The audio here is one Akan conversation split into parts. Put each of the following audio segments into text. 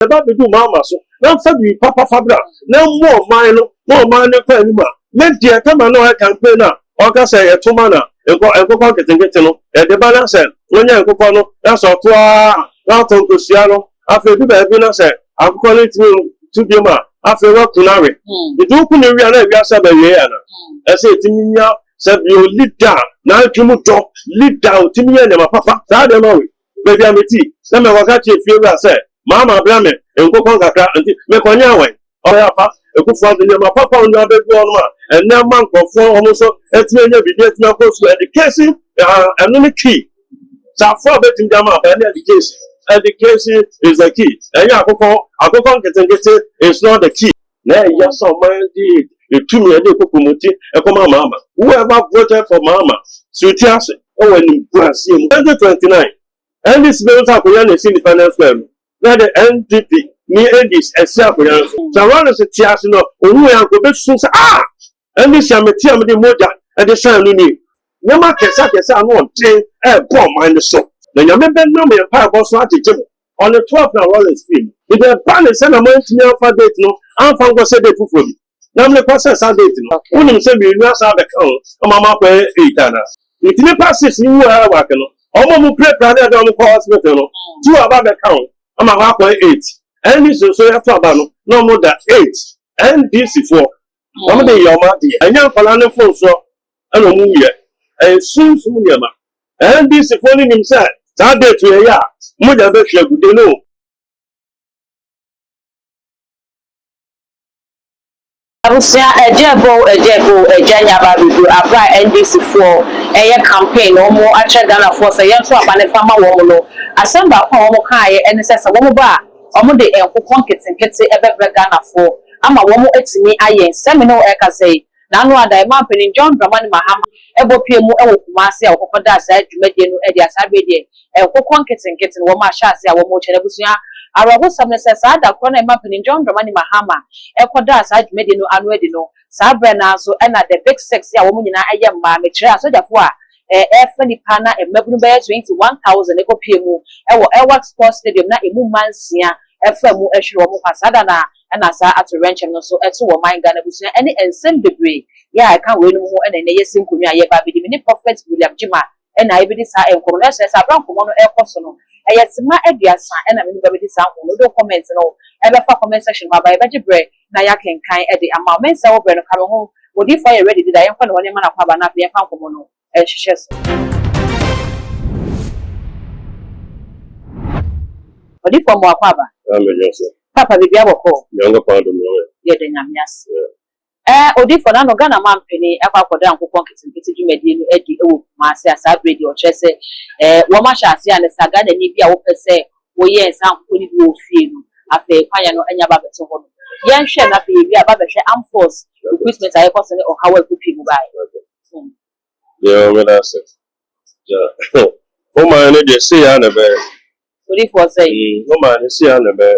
The baby do Mahama so. Now Fabi Papa Fabra. Now more mine anymore. Let dear come and know I can pay now. Oka say a tumana. And go getting the balance. When you go, that's all. Now to Siano. After the baby said, I'm calling to be ma. After what to marry. The two couldn't realize we are Sabayana. I say to me now, said you lead down. Now you talk, lead down to me and my papa. That am I. Baby, I'm a tea. Let me watch you feel that said, Mama, blame it, and go on that until make on your way. Oh, yeah, a good father, my papa on the other one, and now monk of 4 almost at me every day to your post to education, and only key. So, for betting them up and education. Education is the key. And yeah, I go on getting it is not the key. Nay, yes, so my deed. You two me a day Kukumuti, a Mama. Whoever voted for Mama, Sweetias, oh, and in Brazil, 2029. And this bills are for young independence firm. Now the NDP, me and this, a self for young. So, one is a Tiasino, who are go soon. Ah! And this are Matia de Moja, and the San Luni. Yama Kesa, I want 10 bomb mind the soul. Then you remember no me and Papa was not on the 12th now, Rollins field. If the ban is sent a month to me for date, no, I'm from what said they put for me. Now, the process I date, no, wouldn't say we not have a count, Mama pay 8 anna. If you passes, you are working. Almost pray rather than the hospital. 2 above the count. I'm a half 8. And this is so you have to about no more than 8. And this is for one day your money. And young Palana phone so and a movie. And soon, and this is for himself. That day to a yard. Mother Bishop, you know. Abusia ejebo ejanya babibu abra NDC4 eye campaign omo ache Ghana for say yem so abane fama wo no asamba kwa omo kan ye ene sese wo mo ba omo de enkokon ketenkete ebebre Ghana for ama wo mo etimi aye seminar e ka say na no ada ma peni John Dramani Mahama ebo pie mu ewo kumase a okokoda asa adwumade no e de asabe de enkokon ketenkete wo ma sha ase a wo mo chere busia Arabu Samnessa Sada Crona Mapping John Dramani Mahama, Equadas, I made no unready no, Sabrina so and at the big 6 year woman I am mamma, so therefore, Fanny Pana and Mabube 21,000 Eco Piemu, Ewa Sports Stadium, not a woman's near, FMU Eshuamu Pasadana, and Asa at a ranch and also at 2 of mine Ghana, any and same degree. Yeah, I can't win more and a yes in Kunya, but the many prophets William Jima, and I be desire and Coroners as a brown common air personal. Yes, my ideas and I'm going to be no comments no ever for comment section my by bread na ya can kind at the amount men so brand come home would if I ready did I am for one man of Pabana and found common and shares what if for more Papa be able call younger part of me yeah then yes odi for na no Ghana man penny akwakoda nkokon ketenkete dwumadi no edi ewo maase asa bredi o kyerese wo ma sha ase ane saga na ni bia wo pese wo ye nsan nkoni bi wo fie no afa kwanya no anya ba beto ho no ye nhwe na fa bia ba behwe am force Christmas aye koso ne o hawa kupi mu bai yeah we that's it yeah o ma ne de say ya na be odi for say o ma ne say ya na be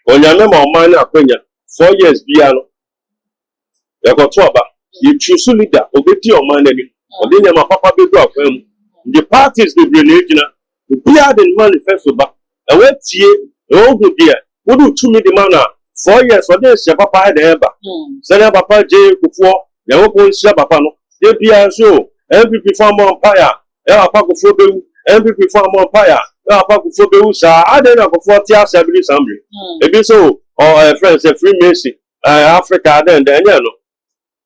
onyame ma o ma na akwanya 4 years bia no you choose leader, obey your man, or then my papa be drop the parties the religion, the beard and manifesto back. I went here, oh good dear, who do to me the manner 4 years for this, your papa had ever. Send papa J before, the open Shabapano, they be a show, every farm on fire, a pack of food, every farm on fire, a pack of food, I don't know for 40 years, I believe somebody. It is so, or friends, a Freemason, Africa, then, you know.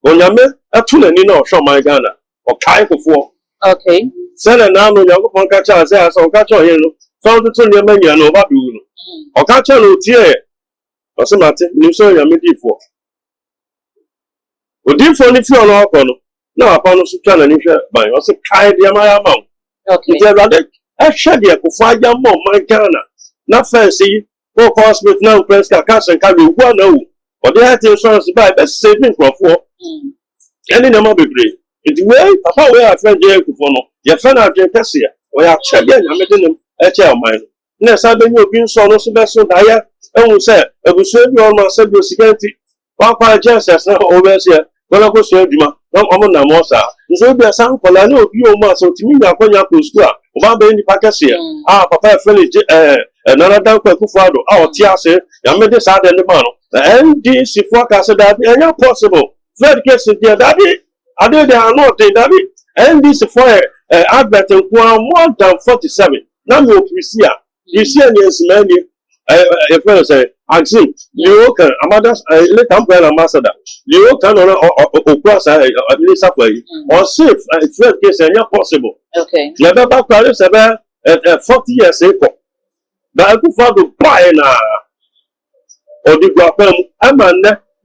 Onyame atuna ni na osho man Ghana o kai kofo okay sele na no nyago pon ka cha se asa o ka cha yen no so to ni ma nya no ba du no o ka cha no tie o se mate ni so nya me difo o difo ni fi ono ko no na apa no so twa na ni hwe ban o se kai dia ma ya ma okay je rade e hwe dia kofo aja mo man Ghana na fancy ko hospital na press ka se ka we wu na wu o de health insurance by be saving kofo any number be brave. It's way, Papa, where I friend Jay Kufono, your friend of Jay Cassia, or your child, I'm making him a child mine. Next, I've been being so no so best so dire, and we said, I will save you all my subject security. Papa just as now over here, when I go to Juma, no common Namosa. So be a son for I know you must so to me, I call you to school, about being the Pacasia. Ah, Papa, friendly nana dan Kufuado, our Tiase, Yamede Sada and the man, and this if forecast that and not possible. Third case is dear daddy. I did are not daddy, and this for advert more than 47. Now we see yes, many. If I say, I see, you can, Amadas, let umbrella ambassador. You can or cross a minister way or safe, third case and not possible. Okay. Never back about 40 years ago. But I could find the buy now. Or the Guapem, I'm a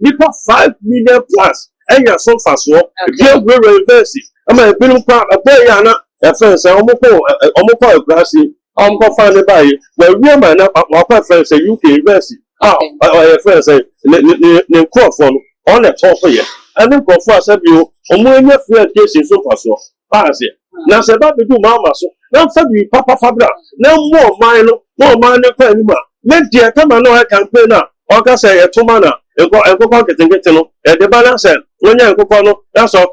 nipa 5 million plus. And you're so fast, dear, we're reversing. I'm a bill part of Bayana, a friend, Omoko grassy. I'm going to find a buy where we are my friends say UK university. Our friends say, the Crawford on the top of it. And then go for a view, or more in your friend case in so far. Pass it. Now, say about to do Mama, so now Fabi, Papa Fabra, no more minor anymore. Let dear come and know I can pay now. Or say a 2 manner, and go pocket and get to know at the balance. When you go, that's all.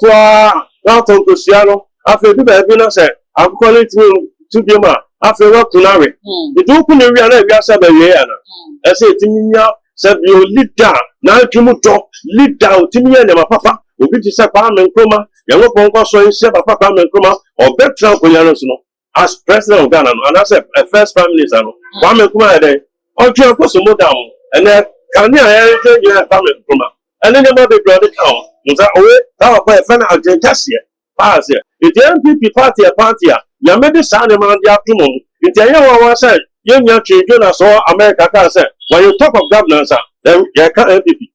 Now, to Luciano, after the baby, said, I'm calling to Bima. After what to marry, the two can realize we are Sabayana. I say to me now, said you lead down, now you talk, lead down to me and my papa, will be to Sapaman Coma, young Pongo, so you say Papa and Coma, or Bertrand Poyanosno, as president of Ghana, and as a first prime minister, one man come a day, or you put some more down, and then can you have family Coma, and then you might be brought it down. Was that away? That was a fan of Jessica. Pass it. If the MPP party, you made the sound among the afternoon. If the young said, young children saw America said, when you talk of governance, then you can't MPP.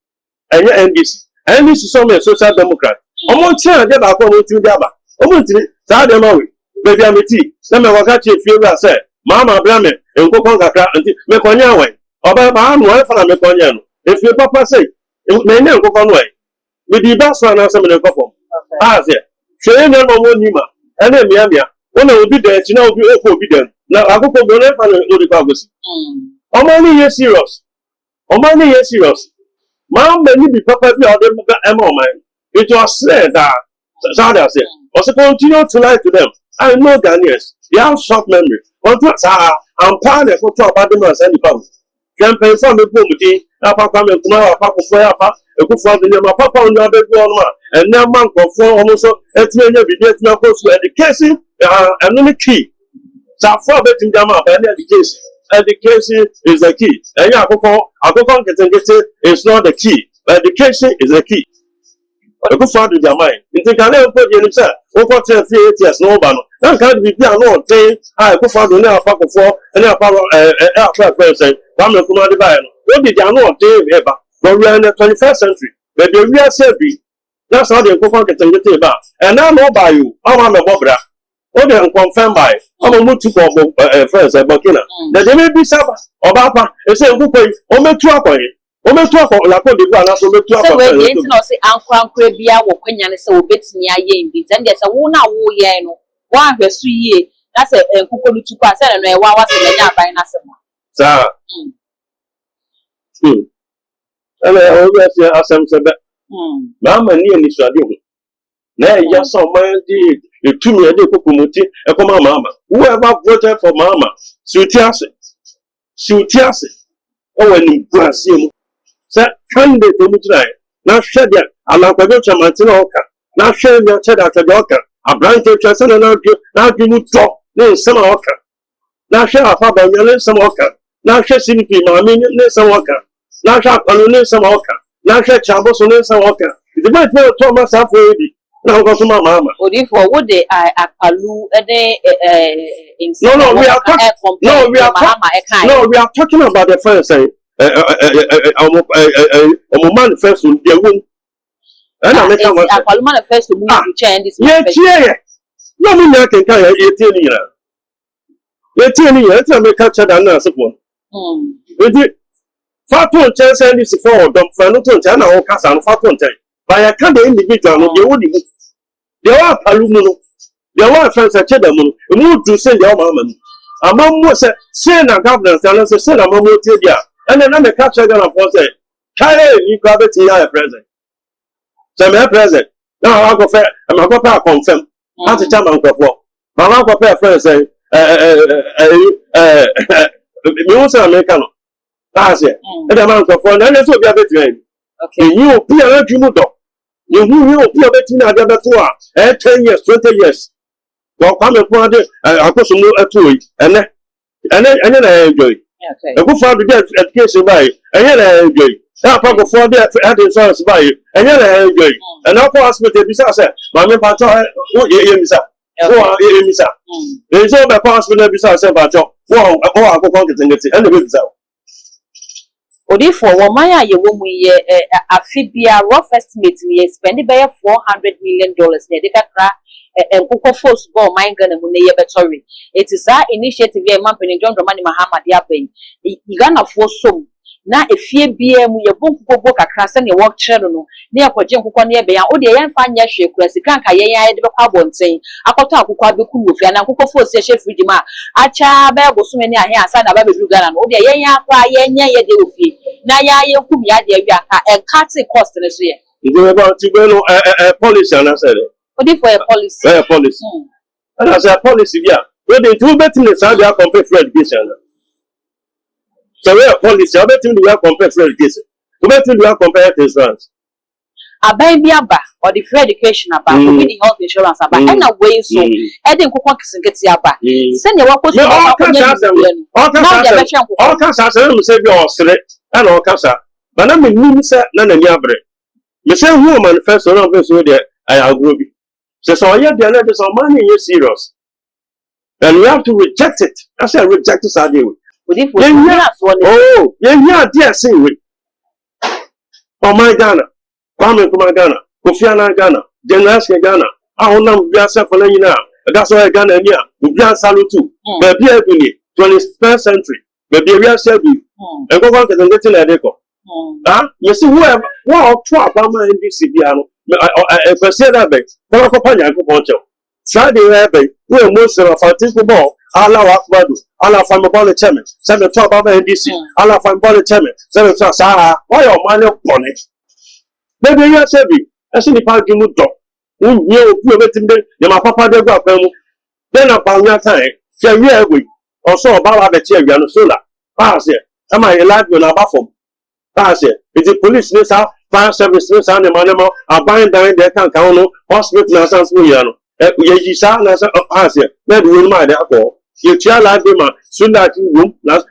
And you NDC. NDC is some social democrat. Almost here, get back over to the other. Almost that demo. Baby, I'm a tea. Some of what you feel that said, Mama Brame, and go on until Mekonya way. Or by my own wife and Mekonya. If your papa say, it may never go on way. With the best one, I'm some of the couple. Pass it. Showing them on Nima. And then Yamia. When I will be there, you know, be there. Now, I go for the left and the Congress. How many years serious? How many years serious? Mom, may be perfectly out of Emma. It was said that Zada said, also continue to lie to them. I know Ghanaians, they have short memory. But I'm proud of what about them as any power. Campaign from the Bumati, Papa and Kumara, Papa Fire, a good father, my papa on the bed, and now man conform almost at the end of the day to education. And then the key. So for betting them up and education. Education is the key. And I go is not the key. Education is the key. A good father their mind. You think I never put you himself. Over 10 years, no ban. That can't be no day. I go for the now pack of 4 and now power person. Come and come out the buy. What did you know day ever? But we are in the 21st century. But the real selfie. That's how they go for getting it back. And now know by you. I'm a Bobra. What they confirmed by. I'm a multiple friends at Burkina. That they may be Sabbath or Papa. They say, who pay? Or make 2 up on it. Or make 2 up on La Cote d'Ivoire. So make 2 up on it. So, say, Uncle Crabia or Quenya so bits near Yen. And there's a woman who yano. One of the 3 years. That's a Kukulu to pass and I was in the by Nassama. Sir. And I always say, as I'm said, Mamma near Mr. Now, yes, some man did. The 2 year day Kukumoti, and come Mama. Whoever voted for Mama, Sutiase. Oh, when you go and see him. Sir, can they do tonight? Now, shed that. I like a good Martina Oka. Now, share your cheddar at the Oka. A blanket and now give you talk. No, some Oka. Now, share a papa and some Oka. Now, share Simply, Mammy, some Oka. Now, share Colonel some Oka. Now, share Chabos and some Oka. The might well Thomas already. Now go to my mama. Or if for what they are Apalu No, we are talking. No, we are talking about the first say manifesto the womb. And I make a manifesto to change this. Yeah. No, me can carry 18 years. 18 years, I make a chat and answer one. Fatu chance and this for them for no to China or Cassan Fatu. But I can't the individual, you wouldn't. There are Palumuno. There are friends at Chedamun, who moved to send your mamma. A mom was a senior governance and as a senior mamma, and then I'm a capture gun of one say, Kyle, you grab it in your present. So I'm present. Now I'll go fair, and my papa confirm. That's a time I'm going for. My uncle fair friend say, me won say America no. That's it. E dey man ko for na so bia betire. Okay. You be a adwumu do. You be a betire na dey beto a 10 years, 20 years. Go come ko ade akoso mu eto yi. Ene na enjoy. Okay. E go for the education by. Ene na enjoy. Na pa go for the health insurance by. Ene na enjoy. And na hospital bisa say, ma me pa cho wo ye misa. Wo ye misa. E so be hospital bisa say ba cho. Wo akoko ketengeti. Ene be bisa. Odi for womaya ye wo mu ye afibia rough estimate ye spend be $400 million ne de kakra enkoko force go mine Ghana mu ne ye betori. It is that initiative ye man pen John Dramani Mahama dia ben. Ghana for some na efie bia mu ye bonkuko kakra se ne work chere no ne yakwaje nkoko ne be ya odi ye mfa nya hwe kura sika nka ye ya de be kwa bonten akoto akoko abeku wo fia na nkoko force ye hwe free ma acha be bosume ne ahe asa na ba be du Ghana no odi ye ya kwa ye nya ye de ofie na ya ye kum ya de wi aka enkate cost ne so ye you about to go policy and I said odi for a policy and I say policy yeah we dey do better in Saudi compare free education. So we are policy. I bet you we are compare free education. We bet you we are compare health insurance. Abai biaba or the free education about the health insurance about and a way so. I didn't go and get the aba. Send your work to all cancer. Say you are straight and all cancer. But I mean, say none of your bread. You say who manifesto on this way there. I agree. So yeah, the other is money is serious, and we have to reject it. I say reject this idea. Oh, yeah, dear, sing with. Oh, my Ghana, Kwame Kuma Ghana, Kofiana Ghana, Generation Ghana. I don't know if you for now. That's why Ghana here. We are salute too. But be able 21st century. But we are serving. And go on to the little Edeco. Ah, you see, whoever, what trap Bama in this Cibiano. I perceive that back. Don't accompany a good Saturday, we are most of our tinkle ball. Allah Akbadu, Allah from the body chairman, 7 top of NDC, Allah from body chairman, 7 Sahara, why your money upon it? Maybe you are saving, I see the party mood dog. Who knew you met him, my papa de Guapemo. Then about that time, shall we have we also about the chair and solar. Pass it. Am I alive when I baffle? Pass it. It's the police, this out, fire service, this and the animal are buying down their can't hospital, and Sans Muyano. You saw, and I said, pass it. Then we might have you tell like them, soon that you room, so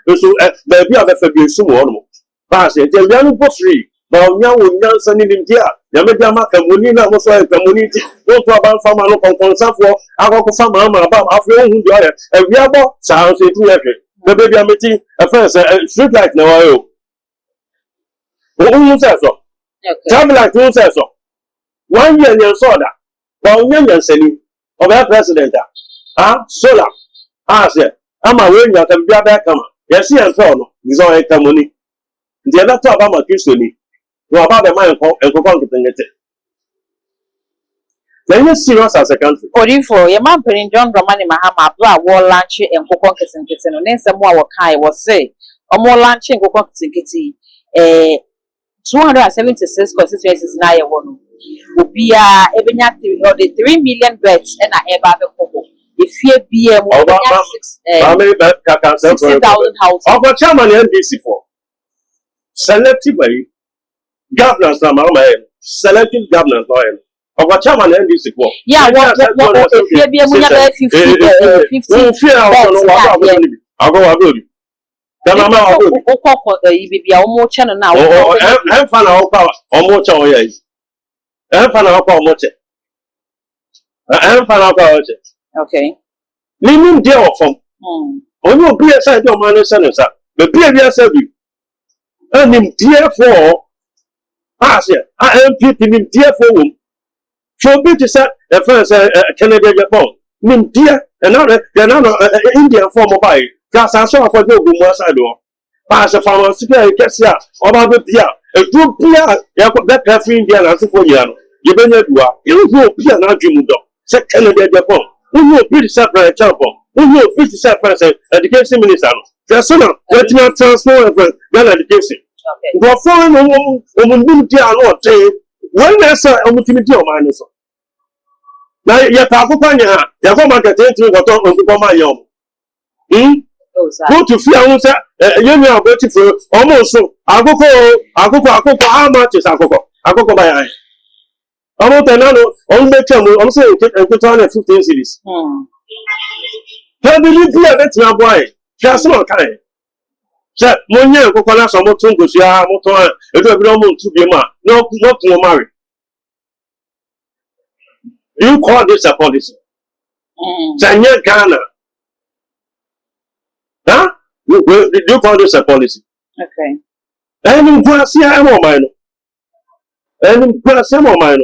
baby of a Fabian Sumo. Pass it, the young boss free, but young with young son in India. Yamadama, Camunina, was like community, no problem from a local concern for our farmer about after who you are. And we are both sounds into every. The baby I'm meeting a first street like no. Who says so? Tell me like who says so. 1 year you saw that. 1 year selling of our president. Solar. Say, I'm away, you can be back. Yes, and so, is all a money. The other top of my Christian, you are about the mind and go then you're serious as a country. Or if for your man penny John Dramani Mahama, blah, war lunch and coconkis and kitten, and then some more kind was say, or more lunching coconkis and kitty, 276 constituencies now. Will be even active or the 3 million beds and I ever cocoa. If you be a 60,000 houses. Of a chairman NDC for selective governance, selective governance lawyer. Of a chairman NDC for. Yeah, if you be a 50, I'll go abroad. Then I'm out of the channel now. I'm fan of power or more choice. I'm fan of power much. I'm fan of power. Okay. Limit deal from. On your beer side, your man is sending, sir. The beer serving. And him dear for. Ask you, I am people him dear for whom. So be to set the first Canada Japan. Nim dear, another Indian form of buy. Just I saw for you, side door. Pass a farmer, gets here, or about the beer. A good beer, you put that cafe Indian as for you. You better do you will be an argument. Set Canada Japan. Who will pretty separate champion? Who will pretty separate education minister? There's some letting out transfer of education. Go foreign woman, dear Lord, say, when there's a opportunity of mine. Now, you're talking, you're going to get into what on my own. Go to fear who say you know about it for almost so akoko how much is akoko by eye almost another on the term on say 215 cities tell me you that my boy just not kind say money akoko na so mo tun go sia mo ton e do bi no mo tu bi ma no marry you call this a policy Chanya Ghana. Huh? You call this a policy? Okay. Any glass here, I'm on mine. Any glass, I'm on mine.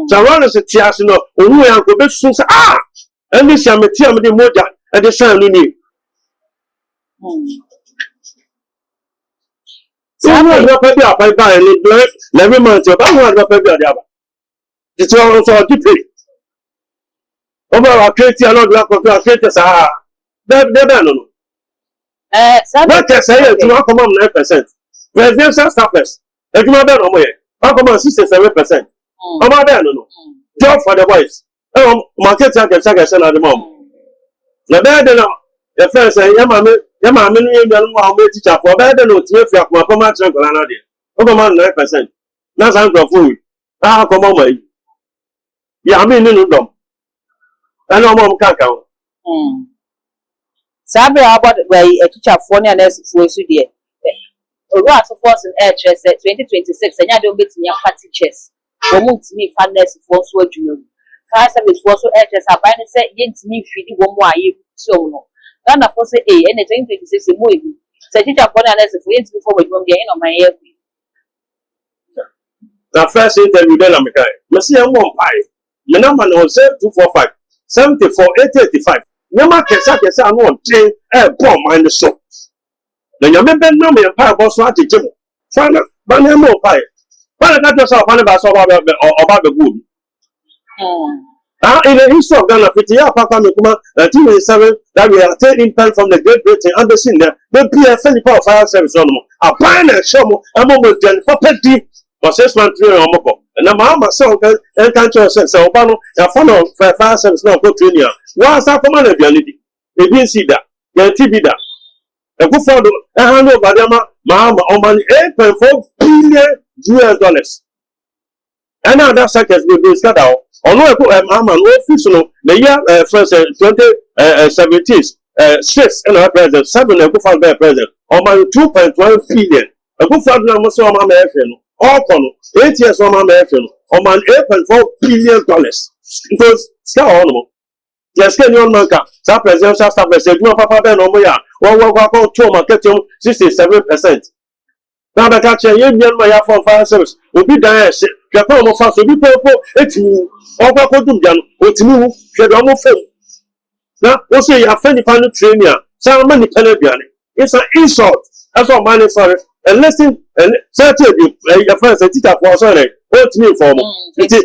So, I was a tiasino, or we are going to say, and this I'm a team of the moja, and the sun in you. So, I'm not going to buy any blood, every month, I'm not going to the other. It's also deeply. Over our creative, I'm not going to create a no. What can say it? You come on 9%. Presidential staffers. If you are done on way, how come on 67%? How about that? No. Job for the boys. Market can say at the moment. The better than the first say, Yamma, teacher for better than if you are come out to Granada. Over 9%. That's under food. Come on, way. Yeah, I mean, no, no. I know mom can't count. Sabe about where a teacher for near nurse for so dear. What of force in air chess at 2026 and I don't get near fat teachers. Or move to me fan nurse for so you. Fire service for so air chess are buying set yen to me feeding 1 more year so no. Ghana for say a and 2026 a movie. Say teacher for nurse for yen before we won't get in on my air. The first interview then I'm a guy. Monsieur one pie. The number no say 245 74 885. Nyama kesa no ten bomb mind the so. The Yamben no me empire boss what to Jim. Fana, but no more pie. But I just saw one about the good. In the history of Ghana, 50 years, Papa Mikuma, 1987, that we are taking pen from the Great Britain and the Sinner, the PFL Fire Service on a pine and show a moment then for petty or 6 months or more. And the Mahama song and country says, Obano, a funnel for fire service now go to India. Once I come on a reality, they didn't see that. They TV that. A good for the handle Badama, Mahama, on $8.4 billion US. And now that second will be start out. Although I put Mahama no official, the year first 2017, 6 and a president, 7 a good for their president, on my 2.1 billion. A good for the Muslim American. All 8 years on American on $8.4 billion. Because still on yes, can you know that presidential staff said, no, Papa Ben, no, yeah, 67%. Now, the catcher, you my for fire service will be there. Japan of us will be purple, 18, or Papa with you, shed almost film. Now, we'll say you have 20 pound training, so many Penebian. It's an insult. That's all money for it. And listen, and certainly, your friends, a teacher for sorry, what me for me. So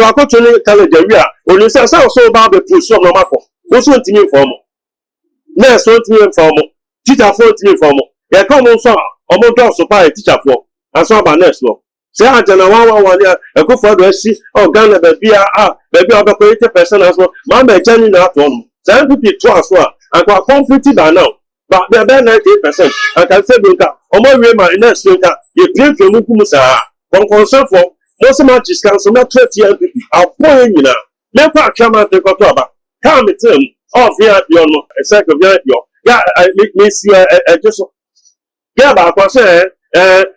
I got to college area. When you say so about the push on the map, what's one thing for me? Next, one thing for me. Teacher for me for me. They come on, so I'm going to buy a teacher for. I saw my next law. Say, I don't know 1 year, a good for the sea, or Ghana, baby, I'll be 80% as well. Mamma, telling that one. 70 as well. I got conflict by now. But they're 98%. I can say, on my way, my next winter, you claim to Mukumusa. From concern for most of my discounts, not 20 years, I'll point you now. Never come out to Cotoba. Come with him. Off here, a second of your. Yeah, I make see a just. Yeah, but I was saying,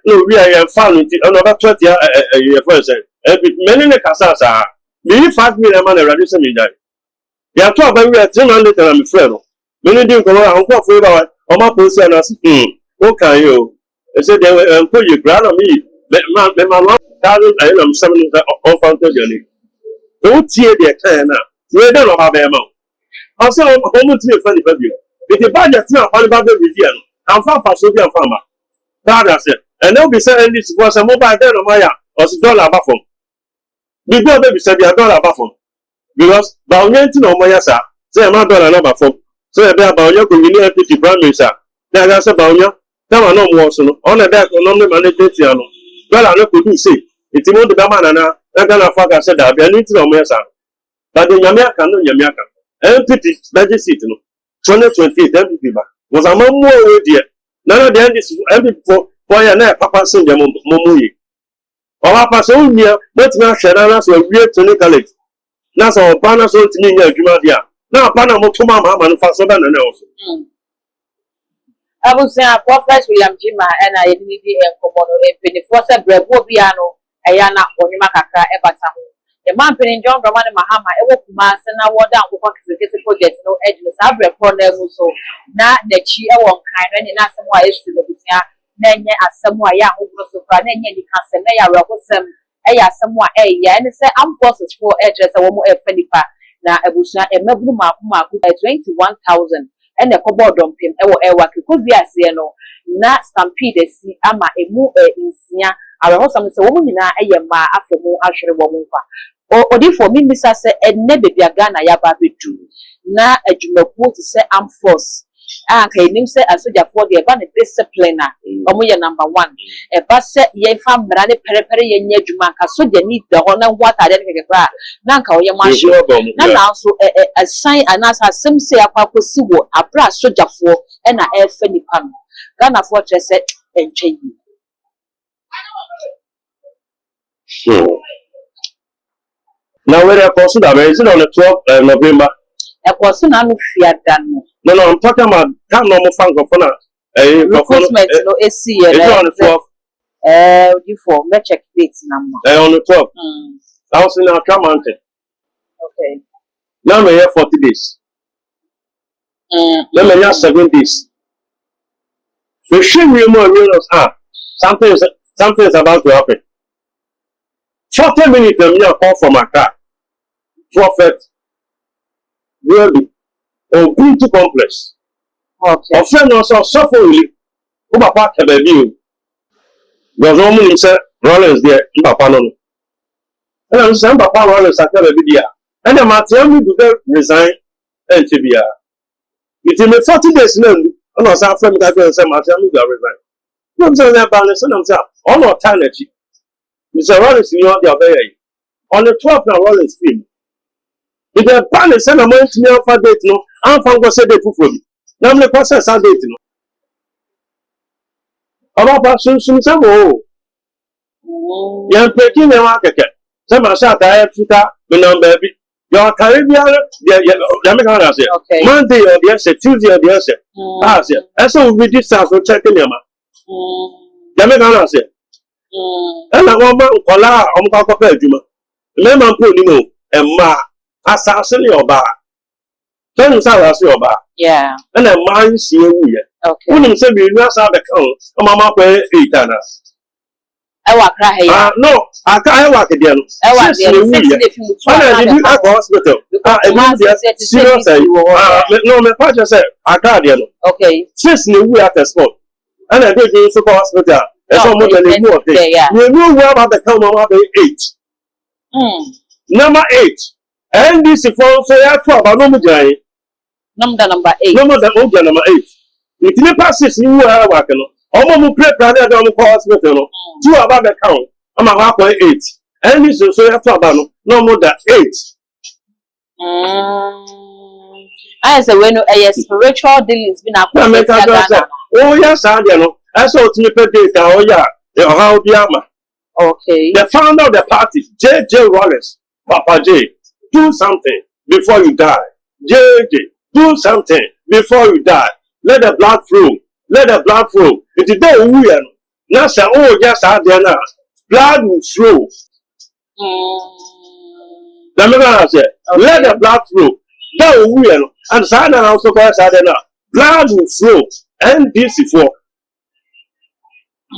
no, we are found another 20 years first. Many in the Casasa. Me 5 million money, reducing me that. They are talking about 300 and I'm afraid. Many didn't go around for about my person. Okay, you. They said they will put you grand on me. My mom, I am 7 on fountain journey. Don't tear their can now. We don't know how they amount. I saw a home to a funny baby. If the budget now, all about the review, I'm far for Soviet farmer. Father said, and they'll be saying this was a mobile then on my or $1 above. We go baby said $1 above. Because Baunian on my sir, say I'm not $1 above. So about your convenient prime minister. That's about you. There are no more so on a back on the management. Well, I could do say it's more the banana. I'm gonna fuck. I said that I need to know me, sir. But the Yamaka, no Yamaka. And pretty, that is it. 2028 MPP ba was a man more with dear. None of the end is MPP for your net, Papa Sunday Momui. Or Papa Sonia, but now Shananas were real to Nicolette. That's our partners on to me, Jumadia. Now, Panama to Mama and Faster than else. I would say a prophet William Jima and I need a Komodo a penny for a bravo piano, a yana or Makaka, Ebatamu. The man penny John Roman Mahama, a walk mass and I want down to get the project, no edges, I break for them so. Now the chia won't kind and ask some why is to the Busia, then as somewhere young who was so far, then you can say, may I rock some, a somewhere a ya, and say, I'm forces for edges, a woman a fenipa. Now a Busia, a Mabuma, 21,000. And the cobalt dump him, ewa could be a siano, not stampede see ama a moo in Sia. I will also say, woman, I am my after more actually woman. Or for me, Mr. Say, and never be a gun, I have a bit too. Now a jumo to say, I'm forced. Ah, can you say, I said, for the abandoned discipliner, number one. A bus set ye fam, brother, periphery, and yet you so you need the honor what I didn't get a Nanka, your marshal. Now, so a sign and as I some say, I could see what a brass soldier for and a air fanny pan. Ghana fortress set and change. Now, when I consider, is it on the 12th November? A person I'm feared done. No, I'm talking about that normal funk of honor. Recruitment, no, AC, it's on the 12th. You for me check dates number. On the 12th. I was in our mountain. Okay. Now we have 40 days. Then we have 7 days. We should be more realize, something is about to happen. 40 minutes, I call from my car. Prophet. Really. Or beauty complex. Okay. Or friend also suffering. Who Papa can be? There's only said Rollins there, Papa. And I'm saying Papa Rollins at the video. And the Martian will resign and to be a. It in 40 days now. And I was after that and say Martian will resign. No, so they're balanced and I'm saying, all our time. Mr. Rollins, you know, the other on the 12th now, Rollins film. If the ban is sent a month to me for date, no, I'm from go say they put for me. Now I'm the process I date, no. About person, some oh. Young Peking and market. Some are shot, I have Futa, the number baby. Your Caribbean, the say, Monday or the essay, Tuesday or the essay. Ah, say, that's all we distance for checking them. Yamaka say. And I want my collar on Papa Juma. Lemon Pulino and Ma. Assassin your bar. Tell us how your bar. Yeah. And a man see you. Okay. Wouldn't say we must have the count. Mamma pay 8 anners. I walk right. No, I can't walk again. I want to go hospital. No, my partner said, I can't. Okay. Since we at the spot. And I did go to hospital. That's all more than a more thing. You know where about the count of 8. Number 8. And this is for so I thought about number 8. Number 8. Number 8. It never passes you are working. Almost pray brother down the hospital. 2 about the count. I'm a half 8. And this is so I thought about no more than 8. I say when a spiritual dealings been up. Oh yes, I know. I saw to per data. Oh yeah, how Biama. Okay. The founder of the party, J.J. Wallace, Papa J. Do something before you die. JJ, do something before you die. Let the blood flow. Let the blood flow. If you don't win, now say, oh, just out there now. Blood will flow. Let the blood flow. That will win. And Sana also goes out there now. Blood will flow. And this is for.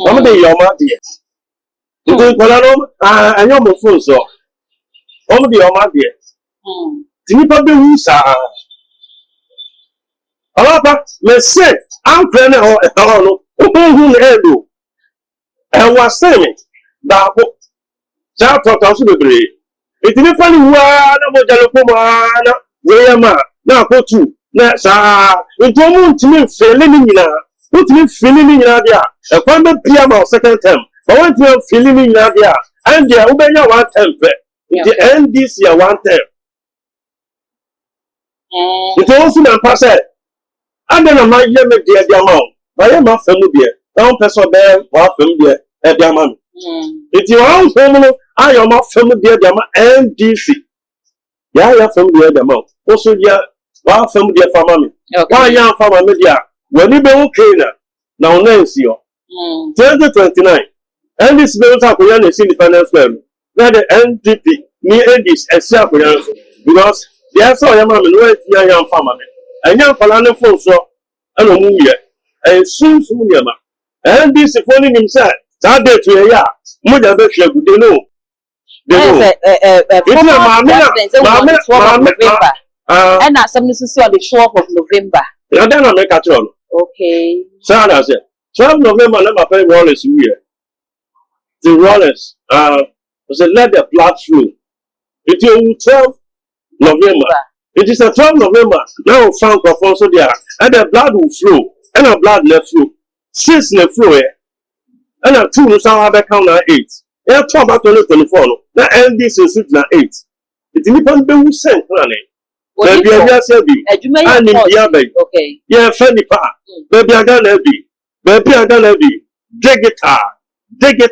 Some of your money. You think, well, I know my phone so. Some of your money. Tipa be wusa. Alaba, me say, I'm planning on who edo. And was saying that child talk also the brave. It is funny why no jalopoma we ma na go to na sa into mu ntimi feeling nyina ntimi feeling nyina dia e kwa be pia ma second term but when you feeling nyina dia and dia ubenya one term the NDC one term. It also na pass And then my year me dear amount. I am a family dear. Don't person bear, what family dear, at the amount. It's your own family. I am a family dear, NDC. Yeah, yeah, family dear, the amount. Also, yeah, what family dear for mommy. Why young for my media? When you be okay now, Nancy, 2029. And this bills up with an independence firm. Now the NDP near this and self because they are so young young family. And young Palana phone so and a movie. And soon, and this is phoning himself. That day to a year. Mother Bishop, they know. And that's something to see on the 12th of November. I don't make a turn. Okay. So I said, 12 November, never pay Wallace here. The Wallace, said, let the blood flow. It is 12 November. It is a 12 November. Now found also there. And the blood will flow. And the blood left flow. 6 the flow. And a 2 have a count 8. Yeah, 12 about 2024. Now end this is 8. It's independent who sent planning. Baby, I said, and in the abbey. Okay. Yeah, Fanny Pa. Baby, I got heavy. Baby, I got heavy. Dig guitar. Baby,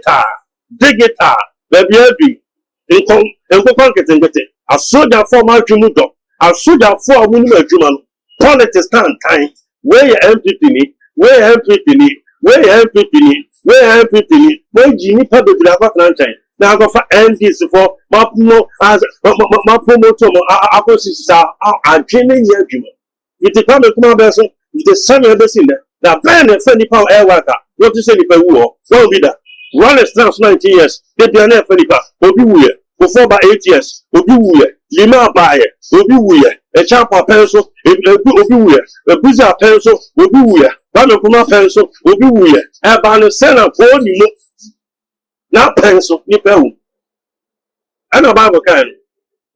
heavy. In conquest and get it. I saw that for my Jumudo. I saw that for a woman of Juman. Politics stand time. Where you MPP, where Jimmy Pablo Grava Plantain. Now go for NDs for Mapuno as Mapumoto, Aposis are Jimmy Yajuman. With the public vessel, with the sun of the sinner, that ban a funny power air worker, what to say if I war, well be that. One is now 90 years, they be an air funny power, will be weird, before by 8 years, will be weird, Lima buyer, will be weird, a chap or pencil, will be weird, a bizarre pencil, will be weird, one of my pencil, will be weird, a banner seller, all you look. Now pencil, nipple. And a Bible kind.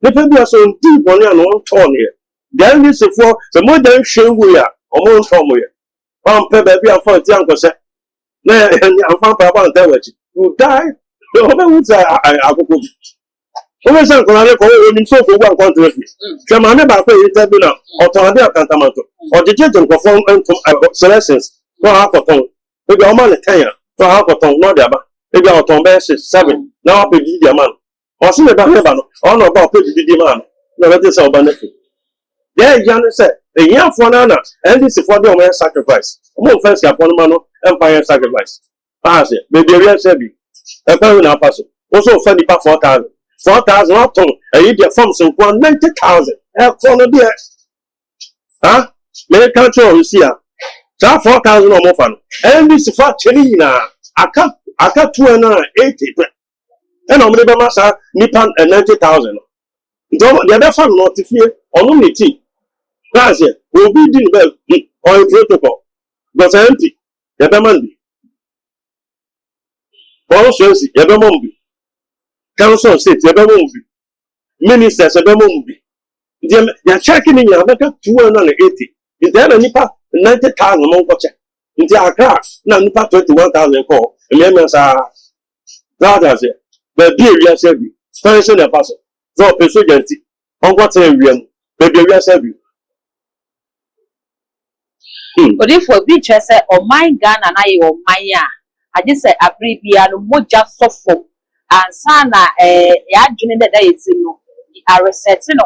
Nipple be so deep on your own tone here. Then this is for the modern show we are, or more from we are. Baby, I'm for a young set. Nay, and I'm found by one day. You die. The woman would say, I will go. Always I'm going to go in so for one country. Come on about it, or Tondia Cantamato, or the gentleman perform selections for half a tongue. Maybe I'm on a 10 for half a tongue, not the maybe I'll turn back 7. Now I'll pay the man. Or see about heaven, or not about the man. No, that is our benefit. There, Jan said, a young Fonana, and this is for the sacrifice. More first upon Mano, Empire sacrifice. Pass it, maybe a real savvy. A parent of us. Also, funny part 4,000. 4,000 not ton, and you get from some 190,000. Have fun of the huh? Many country on here. 4,000 or more fun. And this is for Chelina. I got 280. And I'm going to master Nippon and 90,000. The other fund not to fear or no tea. That's it. We'll be doing well or a protocol. But empty. Yabamandi. Also, Yabamumbi. Council State, Yabamumbi. Ministers, Yabamumbi. They're checking in your 280. Is there a Nippa 90,000 among watcher? In the Accra, now Nippa 21,000 call. Elements are that it. But dear, we are saving. Pension a person. So, Pesuganti. On what's a real, baby, we are saving. But if we be just say, oh my gun and I, oh my, I just say, a previous moja soft and sana, ya junior that is no, are resetting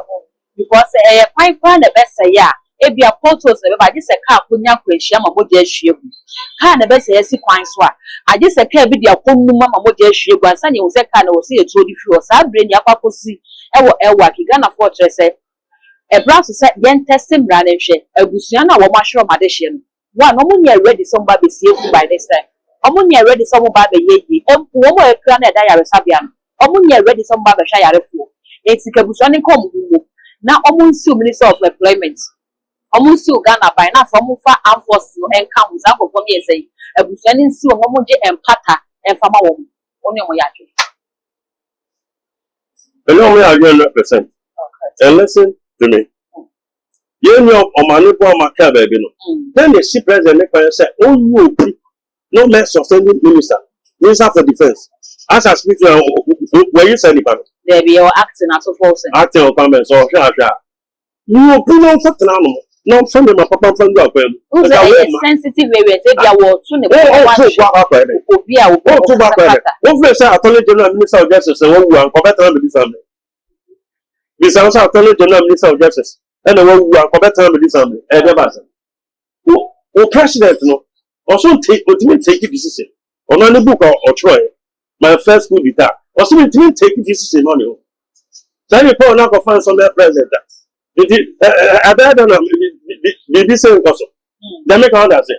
because a pipeline the best say, yeah. Ebi a photos I just a car kunya kweshia ma moje ehwie gu car na be say esi kwan so a just a car bi dia konnu ma moje ehwie gu ansa ne wo say car na wo say eto di fi o sa brain ya kwakosi ewo akiga na fortress say e bra so say yen testing bra na hwe abusua na wo ma hwe ma de hwe no wa no munya ready some ba be sie fu by this time omunya ready some ba be yeyi empu wo mo ekra na da yare sabia no omunya ready some ba be hwa yare fu etika busua ne kom gugu na omunsi minister of employment Omusi Uganda by now from Mufa and Force and counts up for me say, a busanin see a momoje and pata and farmer woman. Only Moyaki. Allow me again 100%. And listen to me. You know, on my neighbor, my car, baby. Then the ship president said, oh, you no less of sending minister for defense. As I speak to where you send it, there be your acting as a force. Acting of comments or sure. You put on for no from my papa from the open. Who's a sensitive area? Say there were two. One place I told you, Minister of Justice, and one better than the family. This house I told you, Minister of Justice, and the one who are better than the family. And the Baza. Oh, President, no. Also take what you take a decision. On any book or Troy, my first good guitar. Also, we didn't take a decision on you. Then you put enough of fans on their president. I don't know. The same person. They make all that say.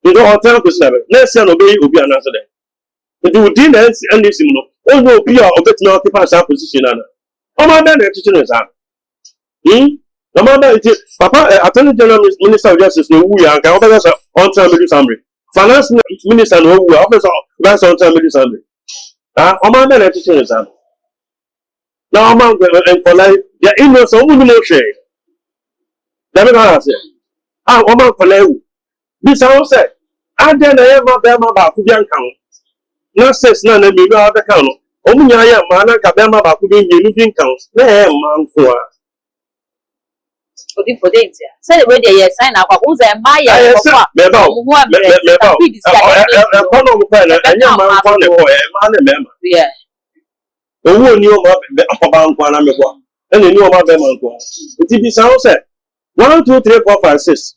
You don't tell us never. Next year, obey will be an answer. But you didn't end this. Oh, no, be our bit not occupy our position. Oh, my man, the teaching is out. No matter it is, Papa, Attorney General Minister of Justice, no, we are on time with Assembly. Finance Minister, no, we are officer on time with Assembly. Oh, my man, the teaching is out. Now, I'm going to polite. There is no so many more shade. David answer. Ah, woman for you. This house said, I didn't ever bear my back to the account. No says none of me out the count. Only I am man, I can bear my back to be living counts. There, man, for for days. Say the way they sign up, who's a Maya? Yeah. The one knew about Guanamico, and they knew about them. It is house said 1, 2, 3, 4, 5, 6.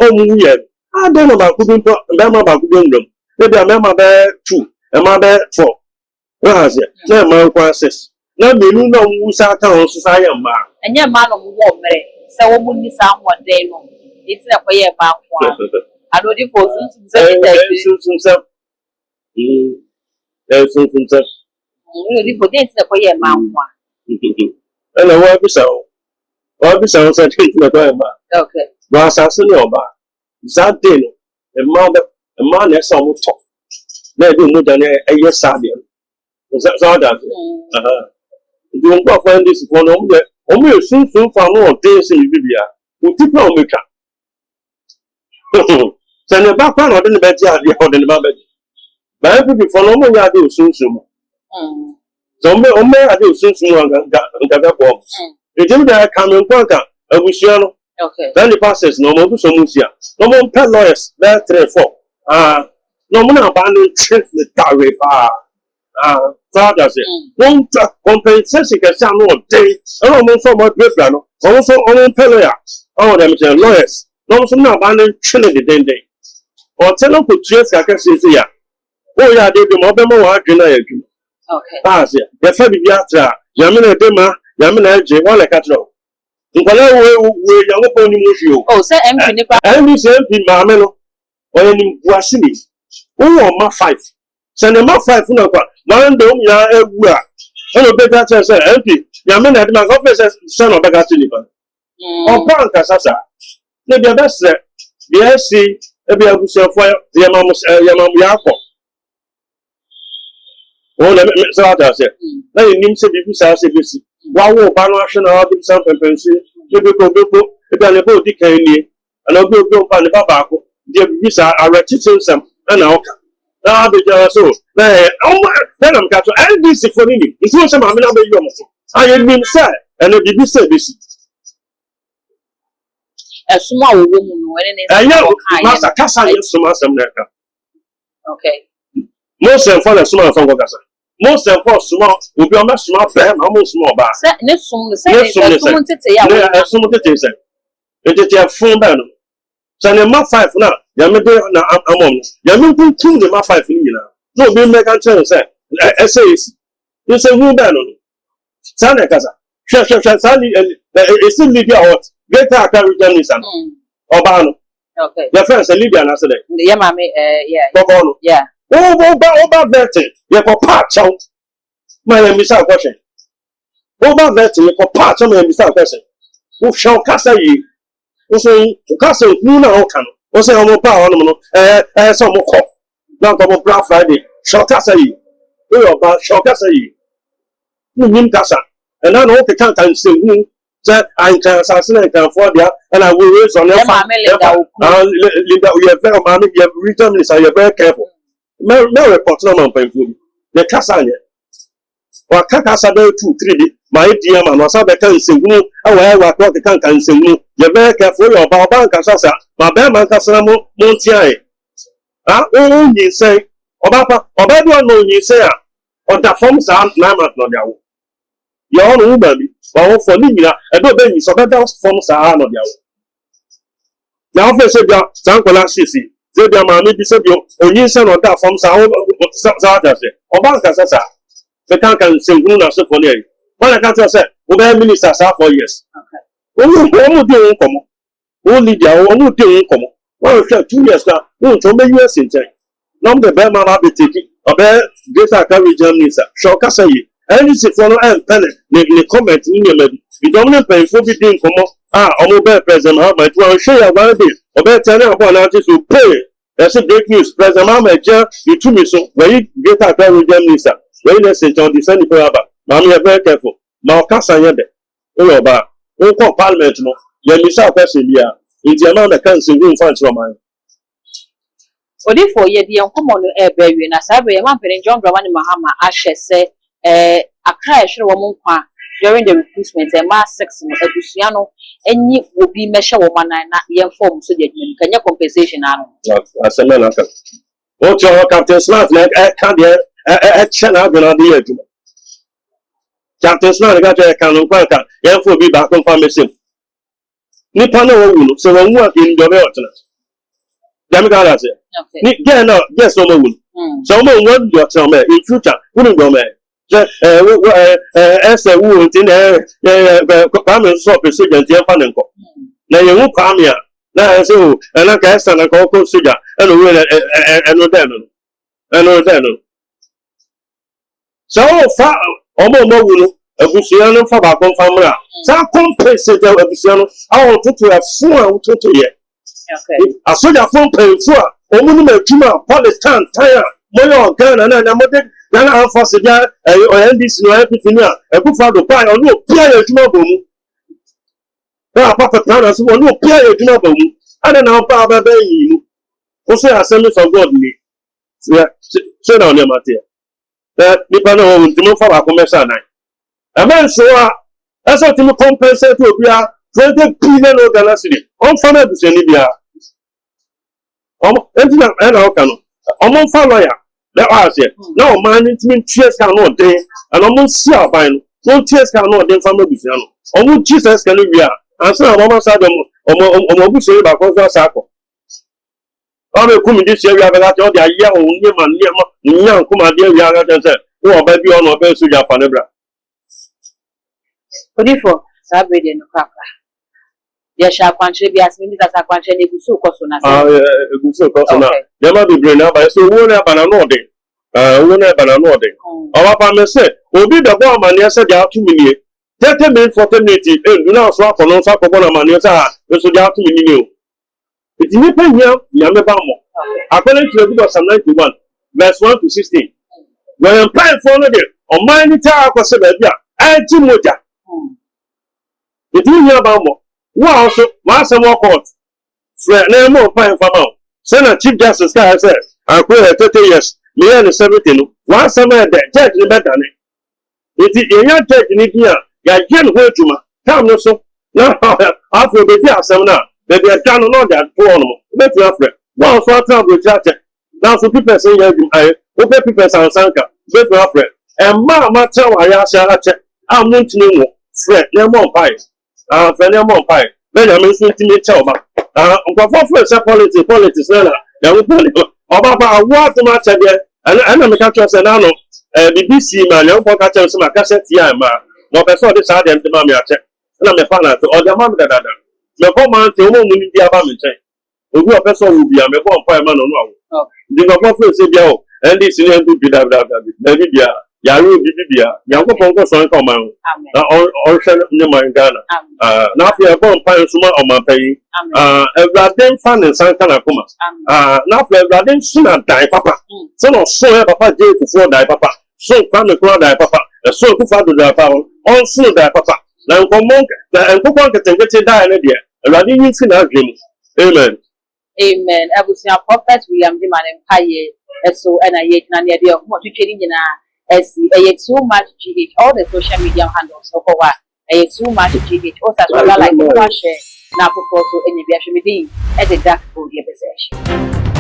Oh, yeah. I don't know about cooking them about cooking them. Maybe a member there 2, a mother 4. What has it? No man 6. Now, they know who sat down society and man. And your man of war, so won't be someone day. It's not for your back. I know the forces. There's something. Really for days for your man. And I want to sound. What sounds like the okay. Well, assassin or bar. That day, a man is almost tough. They do more than a year Sabian. That's all that. You don't find this one only soon for more days in Libya. Who took no maker. Send a background or the bed yard, the hot in the bed. But I could be for no more yard soon. So, I do soon and got up. It didn't come in Quanka, a Luciano. Okay. Then the passes no more to Musia. No more pet lawyers, there 3 or 4. No more abandoned trick the Tarry bar. So does it. One compensation can sound no day. Almost so much different. Also, on Pelia. All them lawyers. No, some abandoned Trinity day. Or tell them to just I can see here. Oh, yeah, they do more than more. Okay. Pass it. The Fabiatra, Yamina Dema. Yamina J. One like a throw. We young upon you. Oh, say empty. And you say empty, Mamma, or any Wasini. Oh, my 5. Send them up 5. One dome, ya, and a better say empty. Yamina, my officer, son of Bagatini. Or Panka Sasa. Maybe a best set. The SC, maybe I will sell fire, Yamam Yako. Oh, let me say that. Now you need to be busy. Wow, Banwashing out of some compensation, maybe go, if I never decay, and I'll go on the Babaco, the visa are reticent some, and I'll come. Now be so. Then I'm got to end this for me. It's not some other young. I have been said, and it be said this. A small woman, I know, Master Casa is to Master America. Okay. Most and for a small from Gasa. Most and for small will be a much small bear, almost small bar. Let's someone to say, I assume it is a full man. So, the map 5 now, Yamada, among Yamu 2, the map 5 no, be make a chance, essays. You say, who ban on Sana Casa. Sally, it's still Libya hot. Get her carry Jamison. Obano. Okay. Your friends are Libyan as today. Yeah, mammy, Bobono. yeah. Over vetting. You're for patch out. My name is our question. Over vetting, you're for patch out, my name is our question. Who shall Casa ye? Who say, Casa, Luna Ocan. Who say, I'm a power, some more cop. Not about Black Friday. Shall Casa ye? We are about shall Casa ye. Who mean Casa? And I know the can't say who. Said I can assassinate and for there, and I will raise on your family. Linda, we are very mammy, you have written this, you are very careful. No report, no man, painful. The Cassania or Cacasa 2, 3, my dear man was a can sing no away what can sing no you very careful your bank sasa my bear man casamo montiai oh you say obapa obedo no you say on the forms are na ma no dia wo you all know baby but for me na e do be you so that forms are no dia wo now for say dia sankola sisi say dia ma me bi say bio onyin say no that forms are sa say obanka sasa the can sing no na so for ne when I can't say we ministers 4 years okay we do come we lead dia we do come we 2 years now we to be US in time now the bear man be taking obe greater carry Germany sir sure ka say any si for no and pen the comment ni me bi the dominant pen for be doing come omo be president Mahama to show you one day obe tell am about now to pay that's a great news president Mahama you to me so when greater carry Germany sir when they say to defend the power Mami very careful now kasa yede o yo ba o ko parliament no ye mi sa question bia nti e ma me kan se gun fan tro man odi for ye de enkomo no e ba wi na sa ba ye man pere John Dramani Mahama ahye se akra e hwere wo mo nkwa during the recruitment e ma 6 no abusua no enyi obi mehye wo manan na ye form so de adwuma kanya compensation anu asema na ka o ti o captain smart na ka de chena gona de adwuma Captain Smart got a canon quacker, yan for be back on pharmacy. Nipano, so one work in your alternate. Damigala said, yeah, no, yes, no moon. So, one your tell in future, wouldn't go mad. As a wound in the common shop is against your fananco. Now you won't come here. Now, so, and I guess and I call sugar and no. So far. Omo mawuno abusuano fa ba kon famra sa compensate abusuano awon tutu e fun awon tutu ye okay asoja fun penfu a omo ni madwuma Palestine tire moyo Ghana na mode Ghana anfase dia NDC no epifini a ekufa do pa onu opia ye adwuma bomu na papa plan so onu opia ye adwuma bomu ana na pa ba ba yi mu o say assembly of God ni so na on mate nipa na wo ntimo fa ba commercial nan a man so as a timo compensate to bia 20 billion Ghana cedi on fa na busani bia entina na o kanu on fa lawyer na o ase na o man ntimi tries kan no den and on si aban no tries kan no den fa ma busani no on Jesus kan bia ansa na mama sa dem o busani ba ko so asako Ame kumi di se wi abela ti o dia ye o nye man nya kuma dia wi aga ten se o ba bi ono be so ja fa ne bra odifo sabe de no kaka dia sha kwanche bi asimi da sa kwanche ne gusu ko so na se gusu ko so na dia ma bi bre na ba so wo na ba na no de wo na ba na no de o ba pa me se obi de bo amane se dia 2 million 30 minutes 40 minutes ndu na so akono so akobo na amane se ha so dia 2 million It's in the Yamabamo. According to the book of Psalm 91, verse 1 to 16. When I'm praying for another, on my entire Cosabia, I do Moja. It's in Yabamo. Wow, so, Master Walkot. Fred, no more praying for now. Senator Chief Justice Guy said, I quit 30 years, me and 17. One summer that judge in the better. It is a young judge in India. Yajan Wetuma. Come no so. Now, after the day of seminar. Baby, I can't know that for let you afraid. One for time with chat. Now, so people say, I open people and Sanka, let you afraid. And Mamma tell I ask I'm not to know, Fred, no more pie. Fred, no more pie. Benjamin Smith to me, Chalma. For politics, Nana, young political. About what too much again, and I'm a catcher, and I know, BBC, man, young for catchers, my cassette, Yama. No, I saw this idea to Mammy, and I'm a fan of the mom that. Me ko man te o mo ni bia ba me chen ogu o person wo bia me ko mpa e ma no no awo di no ko fe se bia o ndi si ni ndu bi da bia ya ru bi bia ya ko pon ko so nka o man na o hwe ni man Ghana na afi e ko mpa so ma o man pai evraden fan ne san kana kuma na afi evraden suna dai papa so no so e papa je ku fo dai papa so kwa me ko dai papa so ku fa do dai papa on so dai papa na nkomon na nkokon ketengete dai ne de Radi yin sin agreement. Amen. Amen. Abusia prophet William Diman Empire. So and I yet na near the what you trading na too much GH. All the social media handles so for what too much GH. Also, like share now before so any be actually at the dark body possession.